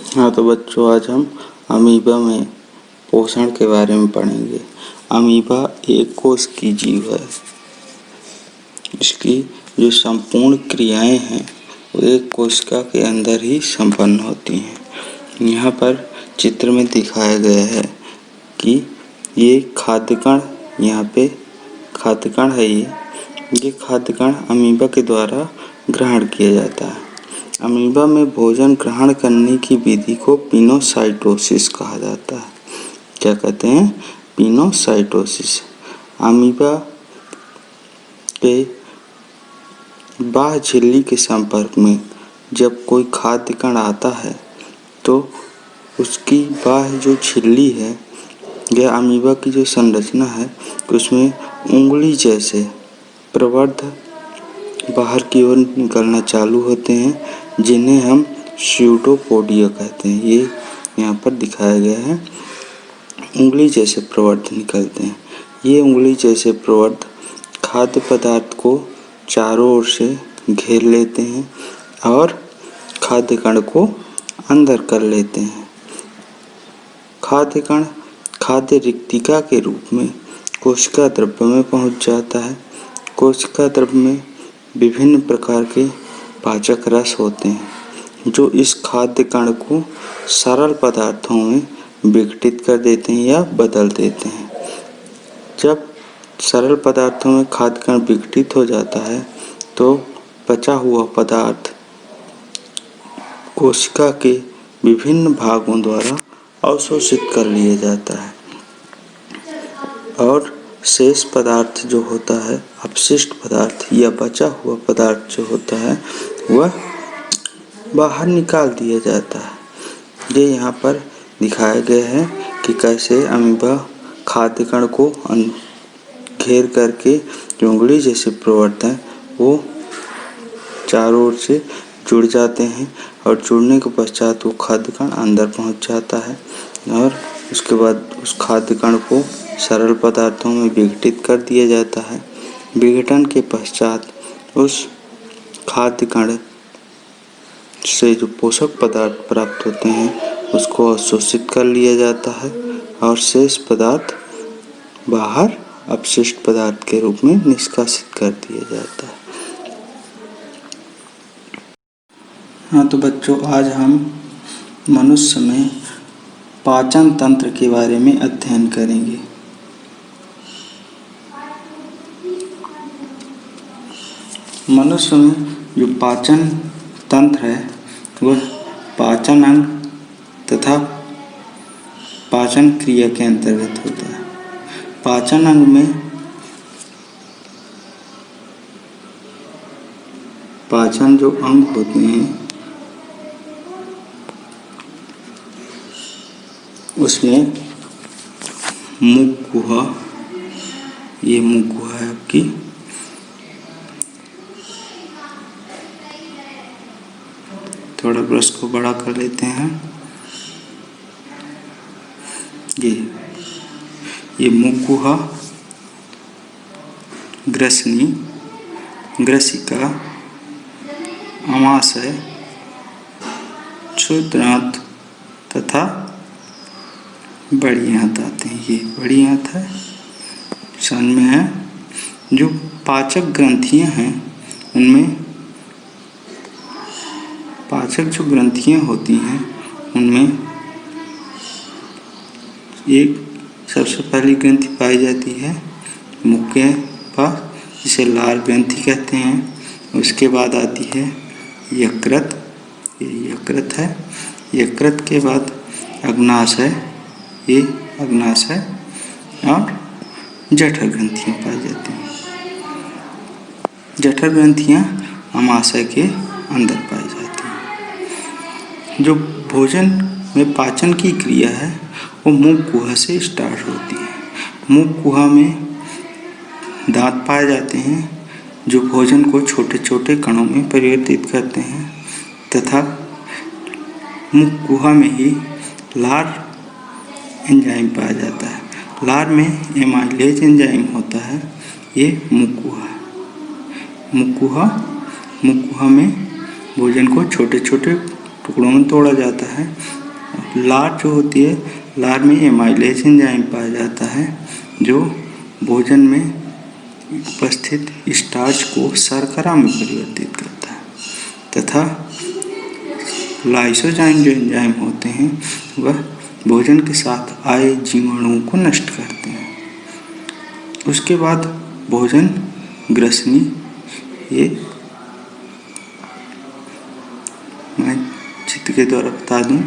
हाँ तो बच्चों, आज हम अमीबा में पोषण के बारे में पढ़ेंगे। अमीबा एक कोश की जीव है। इसकी जो संपूर्ण क्रियाएं हैं वो एक कोशिका के अंदर ही संपन्न होती हैं। यहाँ पर चित्र में दिखाया गया है कि ये खाद्य कण, यहाँ पे खाद्य कण है। ये खाद्य कण अमीबा के द्वारा ग्रहण किया जाता है। अमीबा में भोजन ग्रहण करने की विधि को पिनोसाइटोसिस कहा जाता है। क्या कहते हैं? पिनोसाइटोसिस। अमीबा के बाह्य झिल्ली के संपर्क में जब कोई खाद्य कण आता है तो उसकी बाह्य जो झिल्ली है या अमीबा की जो संरचना है उसमें उंगली जैसे प्रवर्ध बाहर की ओर निकलना चालू होते हैं, जिन्हें हम स्यूडोपोडिया कहते हैं। ये यहाँ पर दिखाया गया है। उंगली जैसे प्रवर्ध निकलते हैं। ये उंगली जैसे प्रवर्ध खाद्य पदार्थ को चारों ओर से घेर लेते हैं और खाद्य कण को अंदर कर लेते हैं। खाद्य कण खाद्य रिक्तिका के रूप में कोशिका द्रव्य में पहुंच जाता है। कोशिका द्रव्य में विभिन्न प्रकार के पाचक रस होते हैं जो इस खाद्य कण को सरल पदार्थों में विघटित कर देते हैं या बदल देते हैं। जब सरल पदार्थों में खाद्य कण विघटित हो जाता है तो बचा हुआ पदार्थ कोशिका के विभिन्न भागों द्वारा अवशोषित कर लिया जाता है और शेष पदार्थ जो होता है, अपशिष्ट पदार्थ या बचा हुआ पदार्थ जो होता है वह बाहर निकाल दिया जाता है। ये यहाँ पर दिखाया गया है कि कैसे अमीबा खाद्य कण को घेर करके जो उंगली जैसे प्रवर्त है वो चारों ओर से जुड़ जाते हैं और जुड़ने के पश्चात वो खाद्य कण अंदर पहुँच जाता है और उसके बाद उस खाद्य कण को सरल पदार्थों में विघटित कर दिया जाता है। विघटन के पश्चात उस खाद्य कण से जो पोषक पदार्थ प्राप्त होते हैं उसको अवशोषित कर लिया जाता है और शेष पदार्थ बाहर अपशिष्ट पदार्थ के रूप में निष्कासित कर दिया जाता है। हाँ तो बच्चों, आज हम मनुष्य में पाचन तंत्र के बारे में अध्ययन करेंगे। मनुष्य में जो पाचन तंत्र है वह पाचन अंग तथा पाचन क्रिया के अंतर्गत होता है। पाचन अंग में पाचन जो अंग होते हैं उसमें मुख गुहा, ये मुख गुहा है आपकी, थोड़ा ब्रश को बड़ा कर लेते हैं। ये मुख गुहा, ग्रसनी, ग्रसिका, अमाशय, क्षुद्रांत तथा बड़ी आंत आते हैं। ये बड़ी आंत है, सामने है। जो पाचक ग्रंथियां हैं उनमें पाचक जो ग्रंथियां होती हैं उनमें एक सबसे पहली ग्रंथि पाई जाती है मुख के पास, जिसे लार ग्रंथि कहते हैं। उसके बाद आती है यकृत, ये यकृत है। यकृत के बाद अग्नाशय, ये अग्नाशय, और जठर ग्रंथियाँ पाई जाती हैं। जठर ग्रंथियाँ अमाशय के अंदर पाई जाती हैं। जो भोजन में पाचन की क्रिया है वो मुख गुहा से स्टार्ट होती है। मुख गुहा में दांत पाए जाते हैं जो भोजन को छोटे छोटे कणों में परिवर्तित करते हैं तथा मुख गुहा में ही लार एंजाइम पाया जाता है। लार में एमाइलेज एंजाइम होता है। ये मुख गुहा है। मुख गुहा में भोजन को छोटे छोटे टुकड़ों में तोड़ा जाता है। लार जो होती है, लार में एमाइलेज एंजाइम पाया जाता है जो भोजन में उपस्थित स्टार्च को शर्करा में परिवर्तित करता है, तथा लाइसोजाइम जो एंजाइम होते हैं वह भोजन के साथ आए जीवाणुओं को नष्ट करते हैं। उसके बाद भोजन ग्रसनी, ये मैं चित्र के द्वारा बता दूं,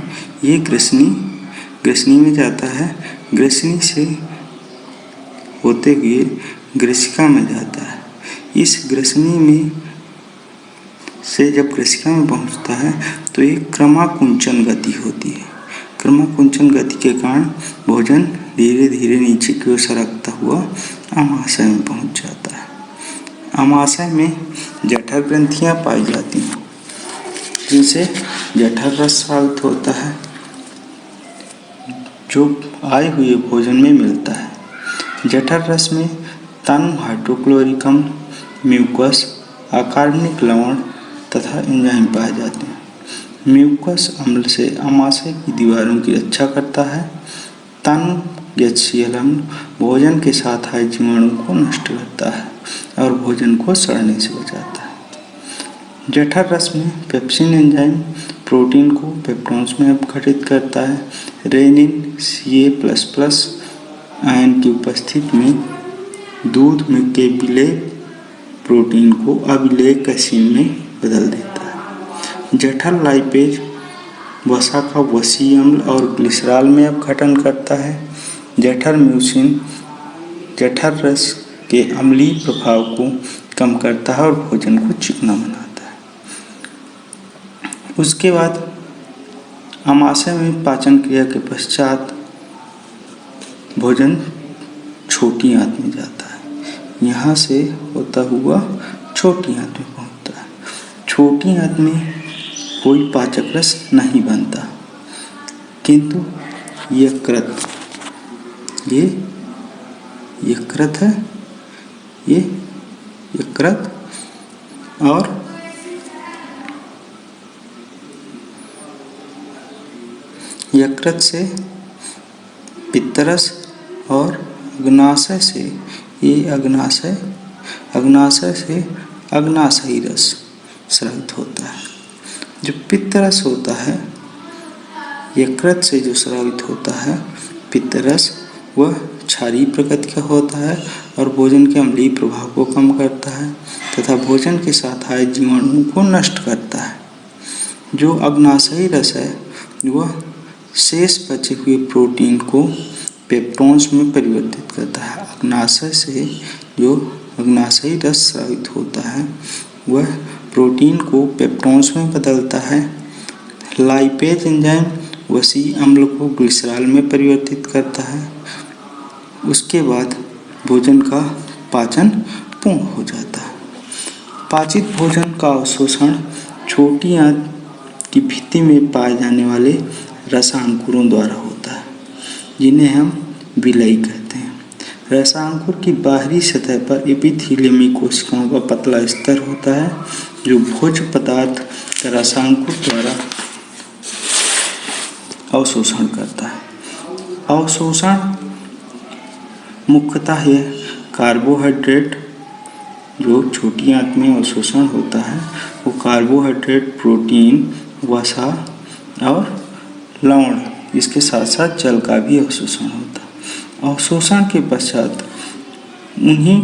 ये ग्रसनी में जाता है। ग्रसनी से होते हुए ग्रसिका में जाता है। इस ग्रसनी में से जब ग्रसिका में पहुंचता है तो एक क्रमाकुंचन गति होती है। क्रमाकुंचन गति के कारण भोजन धीरे धीरे नीचे की ओर सरकता हुआ आमाशय में पहुंच जाता है। आमाशय में जठर ग्रंथियां पाई जाती हैं जिनसे जठर रस स्रावित होता है जो आए हुए भोजन में मिलता है। जठर रस में तनु हाइड्रोक्लोरिक अम्ल, म्यूकस, अकार्बनिक लवण तथा एंजाइम पाए जाते हैं। म्यूकस अम्ल से आमाशय की दीवारों की रक्षा करता है। तनु HCl अम्ल भोजन के साथ आए जीवाणुओं को नष्ट करता है और भोजन को सड़ने से बचाता है। जठर रस में पेप्सिन एंजाइम प्रोटीन को पेप्टोन्स में अपघटित करता है। रेनिन Ca++ आयन की उपस्थिति में दूध में के विलेय प्रोटीन को अविलेय कैसीन में बदल देता है। जठर लाइपेज वसा का वसीय अम्ल और ग्लिसरॉल में अपघटन करता है। जठर म्यूसिन जठर रस के अम्लीय प्रभाव को कम करता है और भोजन को चिकना बनाता है। उसके बाद आमाशय में पाचन क्रिया के पश्चात भोजन छोटी आंत में जाता है। यहाँ से होता हुआ छोटी आंत में पहुँचता है। छोटी आंत में कोई पाचक रस नहीं बनता, किंतु यकृत है, ये यकृत और यकृत से पित्तरस और अग्नाशय से से अग्नाशयी रस स्रावित होता है। जो पित्तरस होता है, यकृत से जो स्रावित होता है पित्तरस, वह क्षारीय प्रकृति का होता है और भोजन के अम्लीय प्रभाव को कम करता है तथा भोजन के साथ आए जीवाणुओं को नष्ट करता है। जो अग्नाशयी रस है वह शेष बचे हुए प्रोटीन को पेप्टोन्स में परिवर्तित करता है। अग्नाशय से जो अग्नाशयी रस स्रावित होता है वह प्रोटीन को पेप्टोन्स में बदलता है। लाइपेज एंजाइम वसीय अम्ल को ग्लिसरॉल में परिवर्तित करता है। उसके बाद भोजन का पाचन पूर्ण हो जाता है। पाचित भोजन का अवशोषण छोटी आंत की भित्ति में पाए जाने वाले रसांकुरों द्वारा होता है, जिन्हें हम विलेय कहते हैं। रसांकुर की बाहरी सतह पर एपिथेलियमी कोशिकाओं का पतला स्तर होता है जो भोज्य पदार्थ का रसांकुर द्वारा अवशोषण करता है। अवशोषण मुख्यतः यह कार्बोहाइड्रेट, जो छोटी आंत में अवशोषण होता है वो कार्बोहाइड्रेट, प्रोटीन, वसा और लवण, इसके साथ साथ जल का भी अवशोषण होता है। अवशोषण के पश्चात उन्हीं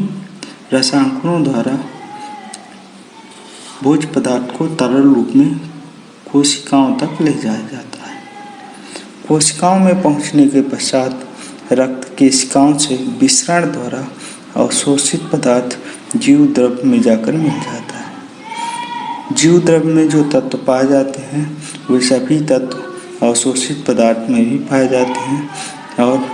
रसांकुरों द्वारा भोज्य पदार्थ को तरल रूप में कोशिकाओं तक ले जाया जाता है। कोशिकाओं में पहुंचने के पश्चात रक्त केशिकाओं से विसरण द्वारा अवशोषित पदार्थ जीव द्रव्य में जाकर मिल जाता है। जीव द्रव्य में जो तत्व पाए जाते हैं वे सभी तत्व अवशोषित पदार्थ में भी पाए जाते हैं और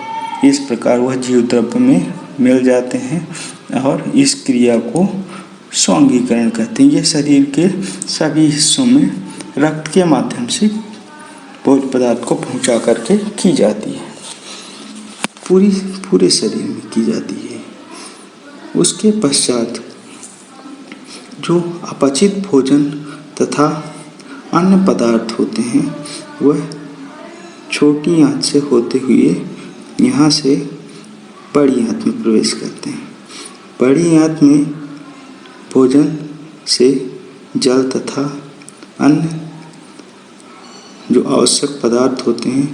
इस प्रकार वह जीव द्रव्य में मिल जाते हैं और इस क्रिया को स्वांगीकरण कहते हैं। यह शरीर के सभी हिस्सों में रक्त के माध्यम से भोज्य पदार्थ को पहुंचा करके की जाती है, पूरे शरीर में की जाती है। उसके पश्चात जो अपचित भोजन तथा अन्य पदार्थ होते हैं वह छोटी आंत से होते हुए यहाँ से बड़ी आंत में प्रवेश करते हैं। बड़ी आंत में भोजन से जल तथा अन्य जो आवश्यक पदार्थ होते हैं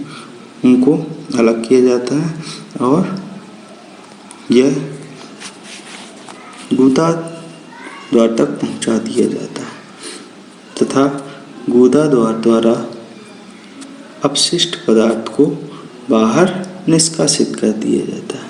उनको अलग किया जाता है और यह गुदा द्वार तक पहुंचा दिया जाता है तथा गुदा द्वार द्वारा अपशिष्ट पदार्थ को बाहर निष्कासित कर दिया जाता है।